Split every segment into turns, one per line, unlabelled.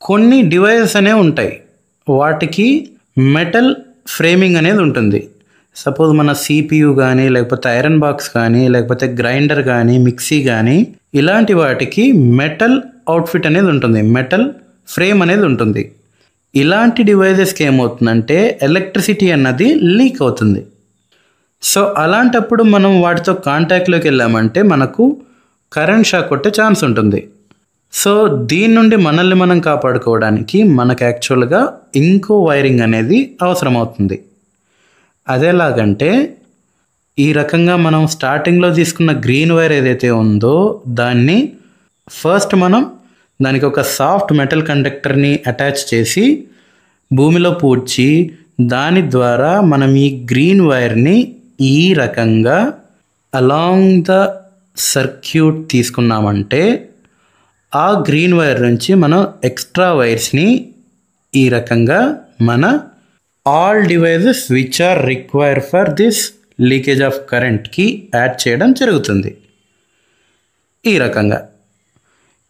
కొన్ని డివైజెస్ అనేవి ఉంటాయి, వాటికి మెటల్ ఫ్రేమింగ్ అనేది ఉంటుంది. సపోజ్ మన CPU కానీ, లేకపోతే ఐరన్ బాక్స్ కానీ, లేకపోతే గ్రైండర్ కానీ, మిక్సీ కానీ, ఇలాంటి వాటికి మెటల్ అవుట్ఫిట్ అనేది ఉంటుంది, మెటల్ ఫ్రేమ్ అనేది ఉంటుంది. ఇలాంటి డివైజెస్కి ఏమవుతుందంటే ఎలక్ట్రిసిటీ అన్నది లీక్ అవుతుంది. సో అలాంటప్పుడు మనం వాటితో కాంటాక్ట్లోకి వెళ్ళామంటే మనకు కరెంట్ షాక్ కొట్టే ఛాన్స్ ఉంటుంది. సో దీని నుండి మనల్ని మనం కాపాడుకోవడానికి మనకు యాక్చువల్గా ఇంకో వైరింగ్ అనేది అవసరం అవుతుంది. అదేలాగంటే ఈ రకంగా మనం స్టార్టింగ్లో తీసుకున్న గ్రీన్ వైర్ ఏదైతే ఉందో దాన్ని ఫస్ట్ మనం దానికి ఒక సాఫ్ట్ మెటల్ కండక్టర్ని అటాచ్ చేసి భూమిలో పూడ్చి దాని ద్వారా మనం ఈ గ్రీన్ వైర్ని ఈ రకంగా అలాంగ్ ద సర్క్యూట్ తీసుకున్నామంటే ఆ గ్రీన్ వైర్ నుంచి మనం ఎక్స్ట్రా వైర్స్ని ఈ రకంగా మన all devices which are require for this leakage of కరెంట్కి యాడ్ చేయడం జరుగుతుంది. ఈ రకంగా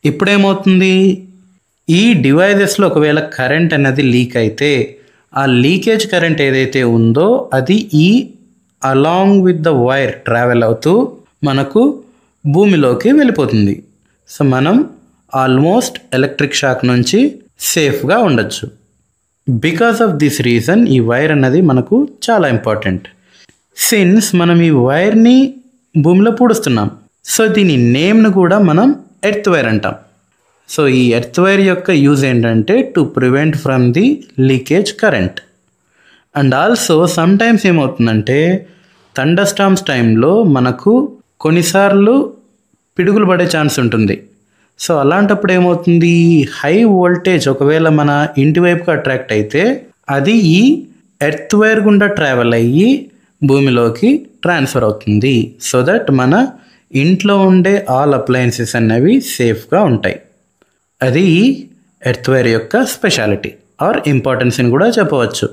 ఇప్పుడేమవుతుంది, ఈ డివైజెస్లో ఒకవేళ కరెంట్ అనేది లీక్ అయితే ఆ లీకేజ్ కరెంట్ ఏదైతే ఉందో అది ఈ along with the wire travel అవుతూ మనకు భూమిలోకి వెళ్ళిపోతుంది. సో మనం ఆల్మోస్ట్ ఎలక్ట్రిక్ షాక్ నుంచి సేఫ్గా ఉండొచ్చు. బికాస్ ఆఫ్ దిస్ రీజన్ ఈ వైర్ అన్నది మనకు చాలా ఇంపార్టెంట్. సిన్స్ మనం ఈ వైర్ని భూమిలో పూడుస్తున్నాం, సో దీని నేమ్ను కూడా మనం ఎర్త్ వైర్ అంటాం. సో ఈ ఎర్త్ వైర్ యొక్క యూజ్ ఏంటంటే to prevent from the leakage current. And also sometimes ఏమవుతుందంటే థండర్ స్టార్మ్స్ టైంలో మనకు కొన్నిసార్లు పిడుగులు పడే ఛాన్స్ ఉంటుంది. సో అలాంటప్పుడు ఏమవుతుంది, హై వోల్టేజ్ ఒకవేళ మన ఇంటి వైపుకి అట్రాక్ట్ అయితే అది ఈ ఎర్త్ వైర్ గుండా ట్రావెల్ అయ్యి భూమిలోకి ట్రాన్స్ఫర్ అవుతుంది. సో దట్ మన ఇంట్లో ఉండే ఆల్ అప్లయన్సెస్ అనేవి సేఫ్గా ఉంటాయి. అది ఈ ఎర్త్ వైర్ యొక్క స్పెషాలిటీ ఆర్ ఇంపార్టెన్స్ అని కూడా చెప్పవచ్చు.